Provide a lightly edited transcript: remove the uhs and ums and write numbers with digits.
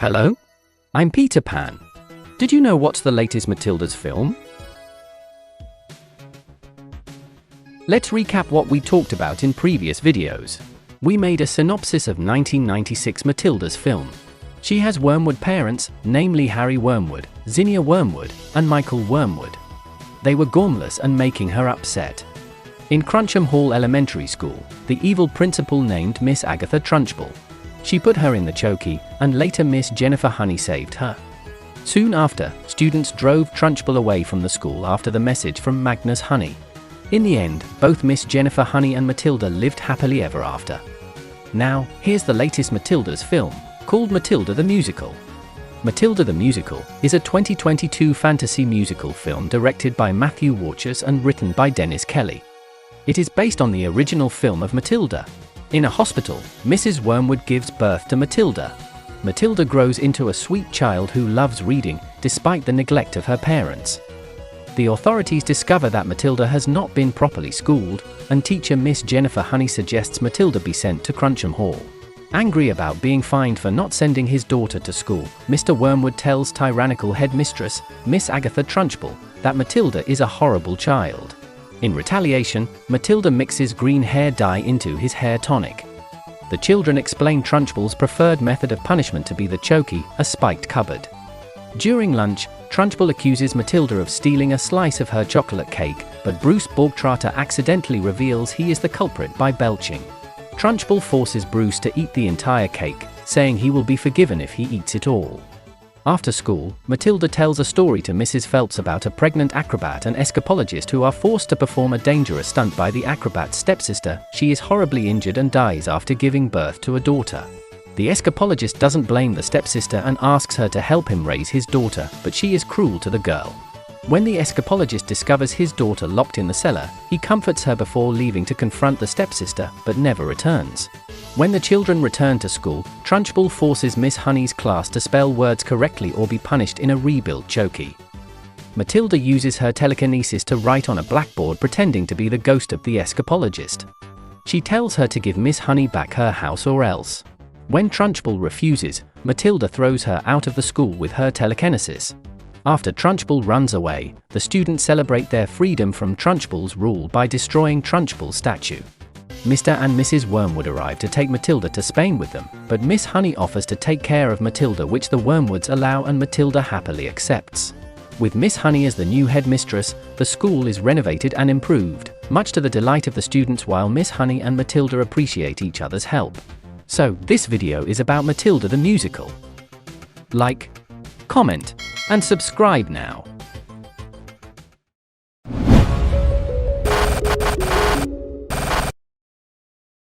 Hello? I'm Peter Pan. Did you know what's the latest Matilda's film? Let's recap what we talked about in previous videos. We made a synopsis of 1996 Matilda's film. She has Wormwood parents, namely Harry Wormwood, Zinnia Wormwood, and Michael Wormwood. They were gormless and making her upset. In Cruncham Hall Elementary School, the evil principal named Miss Agatha Trunchbull. She put her in the chokey, and later Miss Jennifer Honey saved her. Soon after, students drove Trunchbull away from the school after the message from Magnus Honey. In the end, both Miss Jennifer Honey and Matilda lived happily ever after. Now, here's the latest Matilda's film, called Matilda the Musical. Matilda the Musical is a 2022 fantasy musical film directed by Matthew Warchus and written by Dennis Kelly. It is based on the original film of Matilda. In a hospital, Mrs. Wormwood gives birth to Matilda. Matilda grows into a sweet child who loves reading, despite the neglect of her parents. The authorities discover that Matilda has not been properly schooled, and teacher Miss Jennifer Honey suggests Matilda be sent to Cruncham Hall. Angry about being fined for not sending his daughter to school, Mr. Wormwood tells tyrannical headmistress, Miss Agatha Trunchbull, that Matilda is a horrible child. In retaliation, Matilda mixes green hair dye into his hair tonic. The children explain Trunchbull's preferred method of punishment to be the chokey, a spiked cupboard. During lunch, Trunchbull accuses Matilda of stealing a slice of her chocolate cake, but Bruce Borgtrater accidentally reveals he is the culprit by belching. Trunchbull forces Bruce to eat the entire cake, saying he will be forgiven if he eats it all. After school, Matilda tells a story to Mrs. Phelps about a pregnant acrobat and escapologist who are forced to perform a dangerous stunt by the acrobat's stepsister. She is horribly injured and dies after giving birth to a daughter. The escapologist doesn't blame the stepsister and asks her to help him raise his daughter, but she is cruel to the girl. When the escapologist discovers his daughter locked in the cellar, he comforts her before leaving to confront the stepsister, but never returns. When the children return to school, Trunchbull forces Miss Honey's class to spell words correctly or be punished in a rebuilt chokey. Matilda uses her telekinesis to write on a blackboard pretending to be the ghost of the escapologist. She tells her to give Miss Honey back her house or else. When Trunchbull refuses, Matilda throws her out of the school with her telekinesis. After Trunchbull runs away, the students celebrate their freedom from Trunchbull's rule by destroying Trunchbull's statue. Mr. and Mrs. Wormwood arrive to take Matilda to Spain with them, but Miss Honey offers to take care of Matilda, which the Wormwoods allow, and Matilda happily accepts. With Miss Honey as the new headmistress, the school is renovated and improved, much to the delight of the students, while Miss Honey and Matilda appreciate each other's help. So, this video is about Matilda the Musical. Like, comment, and subscribe now.